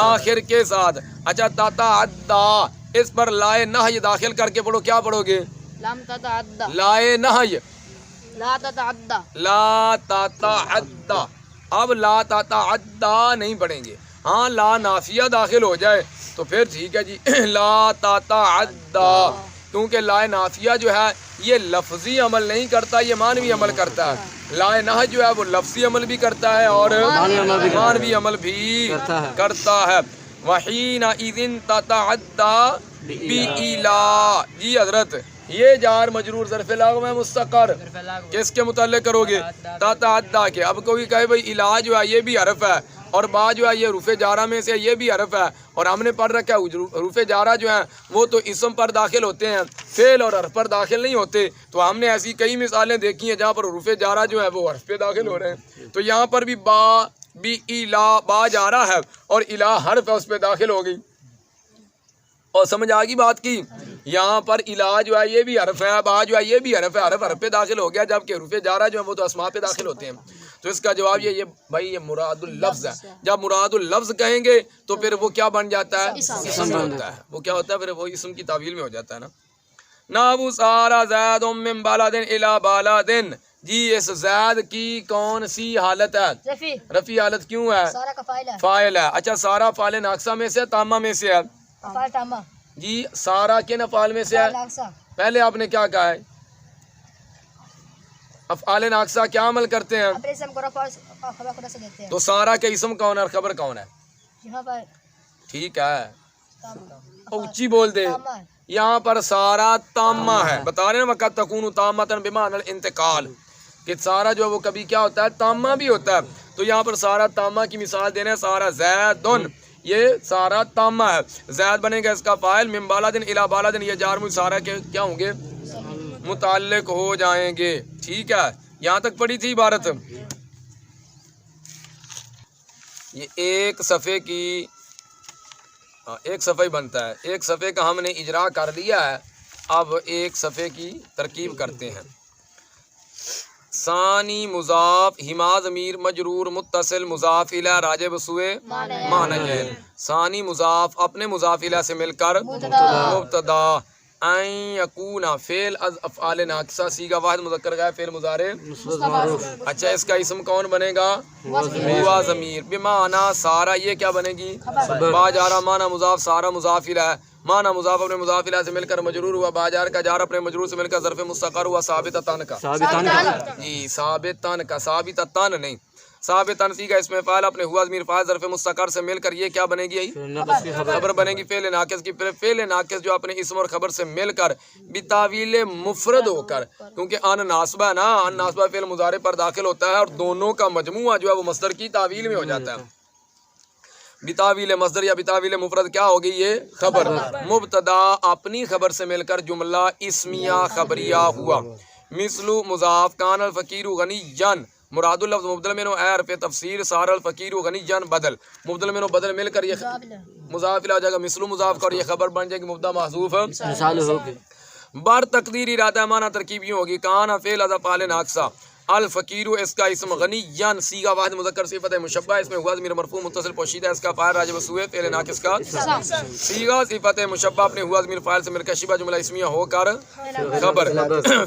آخر کے ساتھ۔ اچھا تتعدی، اس پر لائے نہی داخل کر کے پڑھو، کیا پڑھو گے؟ لم تتعدى، لائے نہی، لا تتعدى، لا تتعدی۔ اب لا تتعدی نہیں پڑھیں گے، ہاں لا نافیہ داخل ہو جائے تو پھر ٹھیک ہے جی، لا تتعدی، کیونکہ لا نافیہ جو ہے یہ لفظی عمل نہیں کرتا، یہ معنوی عمل کرتا ہے۔ لا نہ جو ہے وہ لفظی عمل بھی کرتا ہے اور معنوی عمل بھی کرتا ہے۔ وحینئذ تتعدی بإلی، جی حضرت یہ جار مجرور ظرف لاغو میں مستقر، کس کے متعلق کرو گے؟ تتعدی کے۔ اب کوئی کہے بھائی الا جو ہے یہ بھی حرف ہے اور با جو ہے یہ حروف جارہ میں سے یہ بھی حرف ہے، اور ہم نے پڑھ رکھا ہے حروف جارہ جو ہیں وہ تو اسم پر داخل ہوتے ہیں، فعل اور حرف پر داخل نہیں ہوتے. تو ہم نے ایسی کئی مثالیں دیکھی ہیں جہاں پر حروف جارہ جو ہیں وہ حرف پہ داخل ہو رہے ہیں. تو یہاں پر بھی با بھی الا با جارہ ہے اور الا حرف ہے اس پہ داخل ہو گئی. اور سمجھ آ گئی بات کی؟ یہاں پر الا جو ہے یہ بھی حرف ہے، با جو ہے یہ بھی حرف ہے، حرف پہ داخل ہو گیا، جبکہ حروف جارہ جو ہیں وہ تو اسماء پہ داخل ہوتے ہیں. تو اس کا جواب یہ بھائی یہ مراد اللفظ ہے. جب مراد اللفظ کہیں گے تو پھر وہ کیا بن جاتا ہے؟ اسم ہوتا ہے. وہ کیا ہوتا ہے؟ پھر وہ اسم کی تعویل میں ہو جاتا ہے نا. نابو سارا زید من بلد الی بلد. جی اس زید کی کون سی حالت ہے؟ رفیع. رفیع حالت کیوں ہے؟ سارا کا فاعل ہے. فاعل ہے. اچھا سارا فاعل ناقصہ میں سے تامہ میں سے ہے؟ افعال تامہ. جی سارا کے افعال میں سے ہے. ناقصہ. پہلے آپ نے کیا کہا ہے؟ افعال ناقصہ کیا عمل کرتے ہیں؟ اپنے اسم کو رفع اور خبر کو نصب دیتے ہیں. تو سارا کے اسم کون ہے اور خبر کون ہے؟ یہاں پر ٹھیک ہے تامہ. اونچی بول دے. تامہ ہے. یہاں پر سارا تامہ ہے. بتا رہے ہیں وقت تکون تامۃ بمعنی الانتقال کہ سارا جو ہے وہ کبھی کیا ہوتا ہے؟ تامہ بھی ہوتا ہے. تو یہاں پر سارا تامہ کی مثال دینے سارا زیدن، یہ سارا تامہ ہے. زید بنے گا اس کا فاعل، من بالادن الی بالادن یہ جار مجھ سارا کے کیا ہوں گے؟ متعلق ہو جائیں گے. ٹھیک ہے یہاں تک پڑھی تھی عبارت. یہ ایک صفحے کی ایک صفحہ ہی بنتا ہے. ایک صفحے کا ہم نے اجرا کر دیا ہے. اب ایک صفحے کی ترکیب کرتے ہیں. ثانی مضاف ہما ضمیر مجرور متصل مضاف الی راجع بسوئے معنیین. ثانی مضاف اپنے مضاف الی سے مل کر مبتدا. ان یکون فعل از افعال ناقصہ صیغہ واحد مذکر غائب فعل مضارع. اچھا اس کا اسم کون بنے گا؟ ہوا ضمیر. بمعنی سارا یہ کیا بنے گی؟ با جارہ معنی مضاف سارا مضاف الی معنی مضاف اپنے مضاف الی سے مل کر مجرور ہوا. با جار کا جار اپنے مجرور سے مل کر ظرف مستقر ہوا. ثابتتن کا جی ثابتن کا ثابتتن نہیں ثابتن صیغہ اس میں فاعل اپنے ہوا ضمیر فاعل ظرف مستقر سے مل کر یہ کیا بنے گی؟ خبر بنے گی فعل ناقص کی. فعل ناقص جو اپنے اسم اور خبر سے مل کر بتاویل مفرد ہو کر، کیونکہ ان ناصبہ ہے نا، ان ناصبہ فعل مضارع پر داخل ہوتا ہے اور دونوں کا مجموعہ جو ہے وہ مصدر کی تعویل میں ہو جاتا ہے. بتاویل مصدر یا بتاویل مفرد کیا ہوگی؟ یہ خبر. مبتدا اپنی خبر سے مل کر جملہ اسمیہ خبریہ ہوا. مثل مضاف کان الفقیر غنیًا مراد اللفظ مبدل منو اے حرف تفسیر سار الفقیر غنیًا بدل. مبدل منو بدل مل کر یہ مضاف الی ہو جائے گا مثل مضاف کا اور یہ خبر بن جائے گی مبتدا محذوف مثال ہوگی. بر تقدیر ارادہ معنی ترکیب یوں ہوگی کان فعل از افعال ناقصہ الفقیر اس کا اسم غنیًا صیغہ واحد مذکر صفت مشبہ اس میں ہوا ضمیر مرفوع متصل پوشیدہ اس کا فاعل راجع بسوئے فعل ناقص کا صیغہ صفت مشبہ اپنے ہوا ضمیر فاعل سے مل کر شبہ جملہ اسمیہ ہو کر خبر.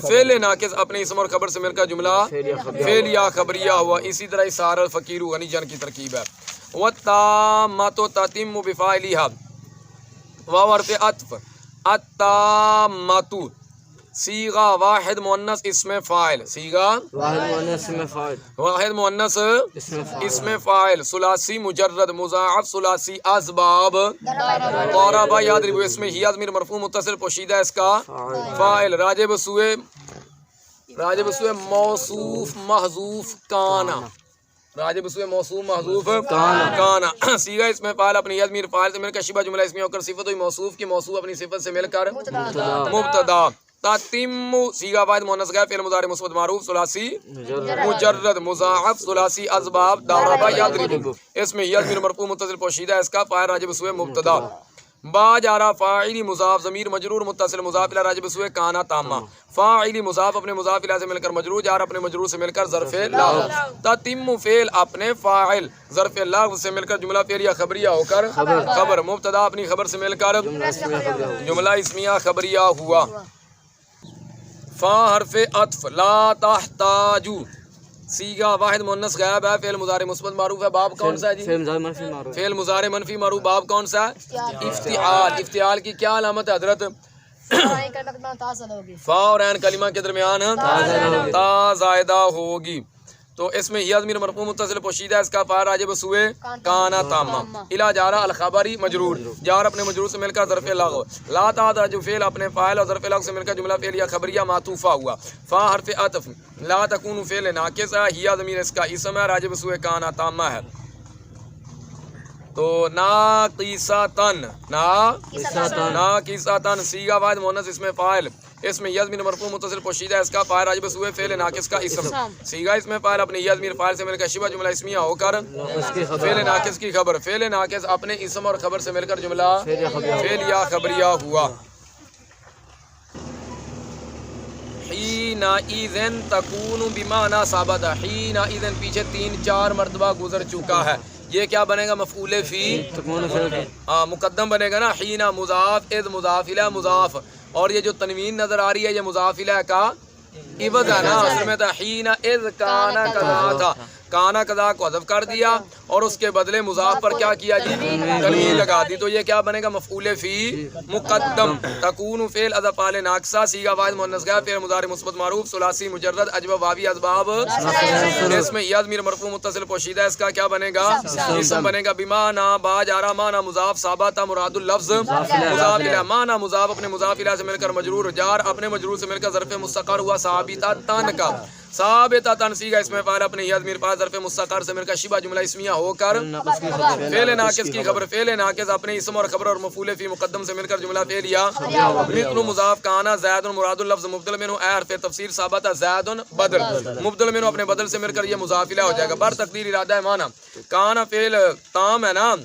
فعل ناقص اپنے اسم اور خبر سے مل کر جملہ فعلیہ خبریہ ہوا. اسی طرح سار الفقیر غنیًا کی ترکیب ہے. والتامۃ تتم بفاعلها واو حرف عطف. التامۃ صیغہ واحد مؤنث اسم فاعل. صیغہ واحد مؤنث اسم فاعل. ثلاثی مجرد مضاعف ثلاثی اسباب. ضرب یضرب اسم ہی ضمیر مرفوع متصل پوشیدہ اس کا فاعل راجع بسوئے موصوف محذوف کانا. راجع بسوئے موصوف محذوف کانا. صیغہ اس میں فاعل اپنی ضمیر فاعل سے مل کر شبہ جملہ اسمیہ ہو کر صفت ہوئی موصوف کی موصوف اپنی صفت سے مل کر مبتدا. تتم صیغہ واحد مؤنث غائب فعل مضارع مثبت معروف ثلاثی مجرد مضاعف ثلاثی اسباب. ضرب یضرب اس میں ضمیر مرفوع متصل پوشیدہ اس کا فاعل راجع بسوئے مبتدا. با جارہ فاعلی مضاف ضمیر مجرور متصل مضاف الی راجع بسوئے کانا تامہ. فاعلی مضاف اپنے مضاف الی سے مل کر مجرور جار اپنے مجرور سے مل کر ظرف لغو. تتم فعل اپنے فاعل ظرف لغو سے مل کر جملہ فعلیہ خبریہ ہو کر خبر. مبتدا اپنی خبر سے مل کر جملہ اسمیہ خبریہ ہوا. فا حرف عطف لا تحتاجو صیغہ واحد مؤنث غائب ہے فعل مضارع مثبت معروف ہے. باب کون سا ہے جی؟ فعل مضارع منفی معروف. باب کون سا ہے؟ افتعال. افتعال کی کیا علامت ہے حضرت؟ فا اور عین کلمہ کے درمیان تا زائدہ ہوگی. تو اس میں یہ ضمیر مرفوع متصل پوشیدہ اس کا فاعل راجع بسوئے کانا تامہ. الی جارہ الخبری مجرور جار اپنے مجرور سے مل کر ظرف لغو. لا تحتاج فعل اپنے فاعل اور ظرف لغو سے مل کر جملہ فعلیہ خبریہ معطوفہ ہوا. فا حرف عطف لا تکون فعل ناقص ہے. ہی ضمیر اس کا اسم ہے راجع بسوئے کانا تامہ ہے. تو ناقصتن ناقصتن صیغہ واحد مؤنث اسم فاعل اس میں یضمیر مرفوع متصل پوشیدہ اس کا فاعل راجب سوئے فعل ناقص کا اسم صیغہ اس میں فاعل اپنے یضمیر فاعل سے مل کر شبہ جملہ اسمیہ ہو کر فعل ناقص کی خبر فعل ناقص اپنے اسم اور خبر سے مل کر جملہ فعل یا خبریہ ہوا حینئذ تکون بمعنی ثابت حینئذ پیچھے 3-4 مرتبہ گزر چکا ہے یہ کیا بنے گا مفعول فی مقدم بنے گا نا حینا مضاف اذ مضاف الیہ مضاف اور یہ جو تنوین نظر آ رہی ہے یہ مضاف الیہ کا عوض ہے نا اصل میں تھا حینا اذ کانا کذا تھا کانا کذا کو حذف کر دیا اور اس کے بدلے مضاف پر کیا کیا جی تنوین لگا دی تو یہ کیا بنے گا مفعول فی مقدم تکون فعل اضف فاعل ناقصہ صیغہ واحد مؤنث غائب فعل مضارع مثبت معروف ثلاثی مجرد اجوب واوی اسباب اس میں یضمیر مرفوع متصل پوشیدہ اس کا کیا بنے گا اسم بنے گا بمعنی با جارا معنی مضاف ثابت مراد اللفظ مضاف الیہ معنی مضاف اپنے مضاف الیہ سے مل کر مجرور جار اپنے مجرور سے مل کر ظرف مستقر ہوا ثابتہ تن کا ثابتہ تن صیغہ اس میں فاعل اپنے یضمیر فاعل ظرف مستقر سے مل کر شبہ جملہ اسمیہ ہو کر فعل ناقص کی خبر فعل ناقص اپنے اسم اور خبر اور مفعول فی مقدم سے مل کر جملہ فعلیہ مثل مضاف کانا زید مراد اللفظ مبدل منہ اے حرف تفسیر ثابت زید بدل مبدل منہ اپنے بدل سے مل کر یہ مضاف الیہ ہو جائے گا بر تقدیر ارادہ ہے معنی کانا فعل تام ہے نا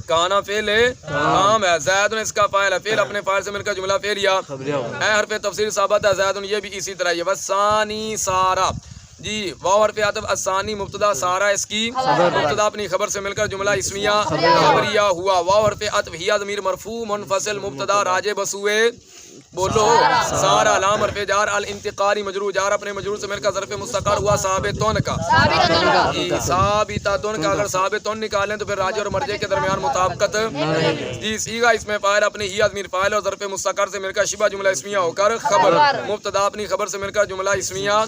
کانا فعل تام ہے زید اس کا فاعل ہے فعل اپنے فاعل سے مل کر جملہ فعلیہ اے حرف تفسیر ثابت ہے زید یہ بھی اسی طرح یہ وثانی سارا جی واو حرف عطف الثانی مبتدا سارا اس کی مبتدا اپنی خبر سے مل کر جملہ اسمیہ خبریہ ہوا واو حرف عطف ہی ضمیر مرفوع منفصل مبتدا راجع بسوئے بولو سارا لام حرف جار الانتقالی مجرور جار اپنے مجرور سے مل کر ظرف مستقر ہوا ثابتون کا ثابتون کا اگر ثابتون نکالیں تو پھر راجع اور مرجع کے درمیان مطابقت جی صیغہ اس میں فاعل اپنے ہی ضمیر فاعل اور ظرف مستقر سے مل کر شبہ جملہ اسمیہ ہو کر خبر مبتدا اپنی خبر سے مل کر جملہ اسمیہ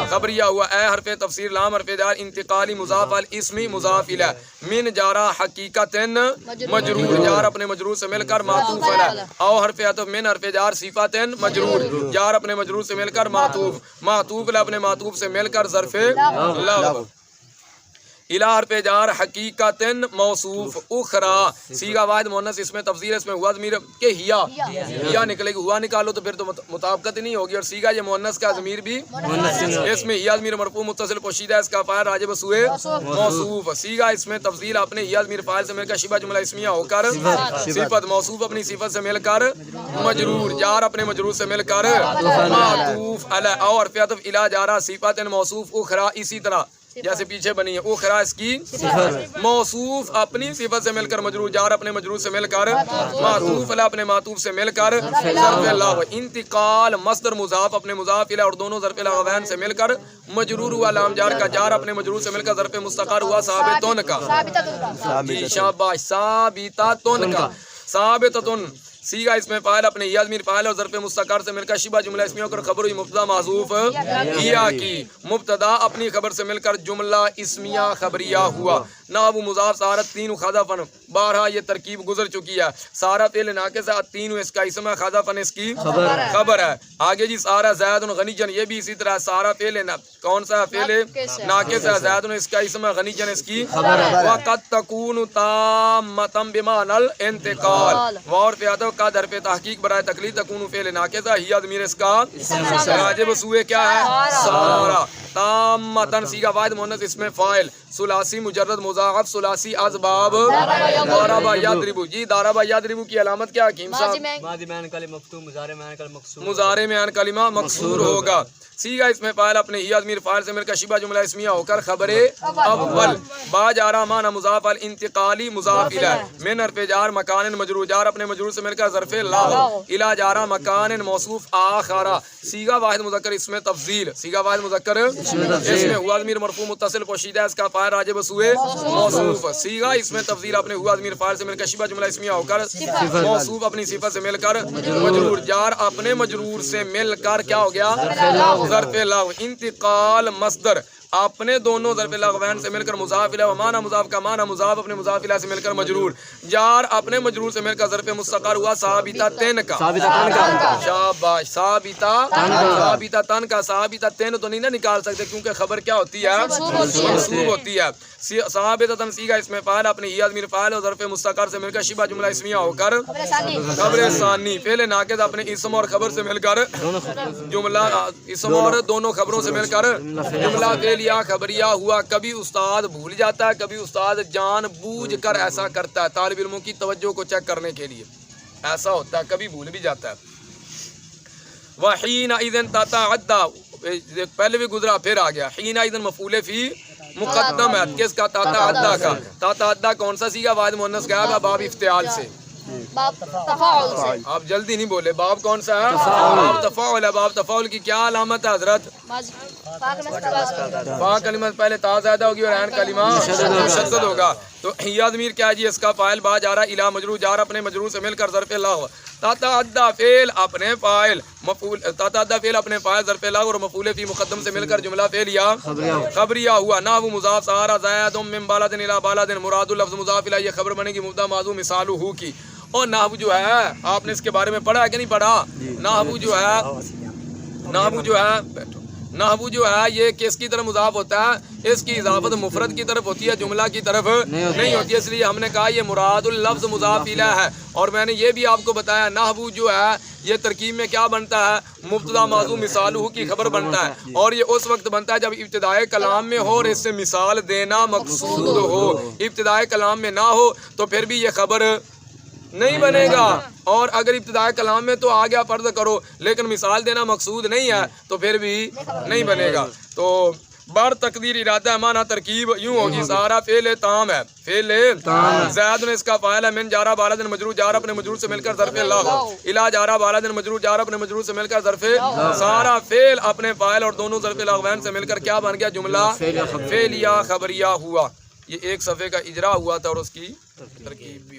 خبریہ ہوا اے حرف تفسیر لام حرف جار انتقالی مضاف الاسمی مضاف الیہ من جارا حقیقت مجرور جار اپنے مجرور سے مل کر معطوف ہے او حرف عطف من حرف جار صفات مجرور جار اپنے مجرور سے مل کر معطوف معطوف اپنے معطوف سے مل کر ظرف لفظ الہ حرف جار حقیقت موصوف اخرى صیغہ واحد مؤنث اس میں تفضیل اس میں ہوا ضمیر کہ ہیا نکلے گی ہوا نکالو تو پھر تو مطابقت نہیں ہوگی اور صیغہ یہ مؤنث کا ضمیر بھی اس میں ہیا ضمیر مرفوع متصل پوشیدہ اس کا فاعل راجع بسوئے موصوف صیغہ اس میں تفضیل اپنے ہیا ضمیر فاعل سے مل کر شبہ جملہ اسمیہ ہو کر صفت موصوف اپنی صفت سے مل کر مجرور جار اپنے مجرور سے مل کر معطوف علی او حرف عطف الہ جارا صفات موصوف اخرى اسی طرح جیسے پیچھے بنی ہے اخرى اس کی موصوف اپنی صفت سے مل کر مجرور جار اپنے مجرور سے مل کر معطوف علی اپنے معطوف سے مل کر ظرف اللہ انتقال مصدر مضاف اپنے مضاف الی اور دونوں ظرف الغوین سے مل کر مجرور ہوا لام جار کا جار اپنے مجرور سے مل کر ظرف مستقر ہوا ثابتون کا شاباش ثابتون کا ثابتون صیغہ اس میں فاعل اپنے یا ضمیر فاعل اور ظرف مستقر سے مل کر شبہ جملہ اسمیہ ہو کر خبر ہوئی مبتدا محذوف ہیا کی مبتدا اپنی خبر سے مل کر جملہ اسمیہ خبریہ ہوا نحو مضاف سارت تین خذفن بارہا یہ ترکیب گزر چکی ہے سارا فعل ناقص ہے تین اس کا اسم ہے خذفن اس کی خبر ہے آگے جی سارا زید غنیجن یہ بھی اسی طرح سارا فعل کون سا فعل ناقص ہے زید اس کا اسم ہے غنیجن اس کی وقد تکون تامۃ بمعنی الانتقال وعرف عطف کا درف تحقیق برائے تقلید تکون فعل ناقص ہے ہی ضمیر اس کا راجع بسوئے کیا ہے سارا تامۃ صیغہ واحد مؤنث اس میں فاعل ثلاثی مجرد مضاعف ثلاثی اسباب ضرب یضرب جی ضرب یضرب کی علامت کیا حکیم صاحب ماضی میں کلمہ مفتوح مضارع میں کلمہ مکسور مضارع میں کلمہ مکسور ہوگا صیغہ اس میں فاعل اپنے ہی ضمیر فاعل سے مل کر شبہ جملہ اسمیہ ہو کر خبر اول با جارا معنی مضاف الانتقالی مضاف الیہ من حرف جار مکان مجرور جار اپنے مجرور سے مل کر ظرف لا الی جارا مکان موصوف آخر صیغہ واحد مذکر اس میں تفضیل صیغہ واحد مذکر اس میں ہوا ضمیر مرفوع متصل پوشیدہ اس کا فاعل راجع بسوئے موصوف صیغہ اس میں تفضیل اپنے ہوا ضمیر فاعل سے مل کر شبہ جملہ اسمیہ ہو کر موصوف اپنی صفت سے مل کر مجرور جار اپنے مجرور سے مل کر کیا ہو گیا ظرف لا انتقال مصدر اپنے دونوں ظرف لغوین سے مل کر مضاف الیہ و معنی مضاف کا معنی مضاف اپنے مضاف الیہ سے مل کر مجرور جار اپنے مجرور سے مل کر ظرف مستقر ہوا ثابتہ تن کا شاباش ثابتہ تن کا ثابتہ تن تو نہیں نا نکال سکتے کیونکہ خبر کیا ہوتی ہے منصوب ہوتی ہے ثابتہ تن سیگا اس میں فاعل اپنی ہی ضمیر فاعل اور ظرف مستقر سے مل کر شبہ جملہ اسمیہ ہو کر خبر ثانی فعل ناقص اپنے اسم اور خبر سے مل کر جملہ اسم اور دونوں خبروں سے مل کر جملہ فعلیہ خبریہ ہوا کبھی استاد بھول جاتا ہے کبھی استاد جان بوجھ کر ایسا کرتا ہے طالب علموں کی توجہ کو چیک کرنے کے لیے ایسا ہوتا ہے کبھی بھول بھی جاتا ہے وحینئذ تتعدی پہلے بھی گزرا پھر آ گیا حینئذ مفعول فی مقدم ہے کس کا تتعدی کا تتعدی کون سا سیگا واحد مؤنث کا ہے باب افتعال سے آپ جلدی نہیں بولے باب کون سا ہے باب تفاعل ہے باب تفاعل کی کیا علامت ہے حضرت فا کلمہ پہلے تا زیادہ ہوگی اور عین کلمہ مشدد ہوگا تو یا ضمیر کیا ہے جی اس کا فاعل با جا رہا الی مجرور جار اپنے مجرور سے مل کر ظرف لغو تتعدی فعل اپنے فاعل مفعول تتعدی فعل اپنے فاعل ظرف لغو اور مفعول فی مقدم سے مل کر جملہ فعلیہ خبریہ ہوا نحو مضاف سارا زید من بلد الی بلد مراد لفظ مضاف الیہ خبر بنے گی مبتدا موضوع مثال ہو کی اور نحو جو ہے آپ نے اس کے بارے میں پڑھا ہے کہ نہیں پڑھا نحو جو ہے یہ کس کی طرف مضاف ہوتا ہے اس کی اضافت مفرد کی طرف ہوتی ہے جملہ کی طرف نہیں ہوتی ہے اس لیے ہم نے کہا یہ مراد اللفظ مضاف الیہ ہے اور میں نے یہ بھی آپ کو بتایا نحو جو ہے یہ ترکیب میں کیا بنتا ہے مبتدا موضوع مثالہ کی خبر بنتا ہے اور یہ اس وقت بنتا ہے جب ابتدائے کلام میں ہو اور اس سے مثال دینا مقصود ہو ابتدائے کلام میں نہ ہو تو پھر بھی یہ خبر نہیں بنے گا اور اگر ابتدائی کلام میں تو آ گیا فرض کرو لیکن مثال دینا مقصود نہیں ہے تو پھر بھی نہیں بنے گا تو بر تقدیر ارادہ ہے معنی ترکیب یوں ہوگی سارا فعل تام ہے فعل زید نے اس کا فاعل ہے من جارا بالا دن مجرور جار اپنے مجرور سے مل کر ظرف لغو الا جارا بالا دن مجرور جار اپنے مجرور سے مل کر ظرف سارا فعل اپنے فاعل اور دونوں ظرف لغوین سے مل کر کیا بن گیا جملہ فعلیہ خبریہ ہوا یہ ایک صفحے کا اجرا ہوا تھا اور اس کی ترکیب بھی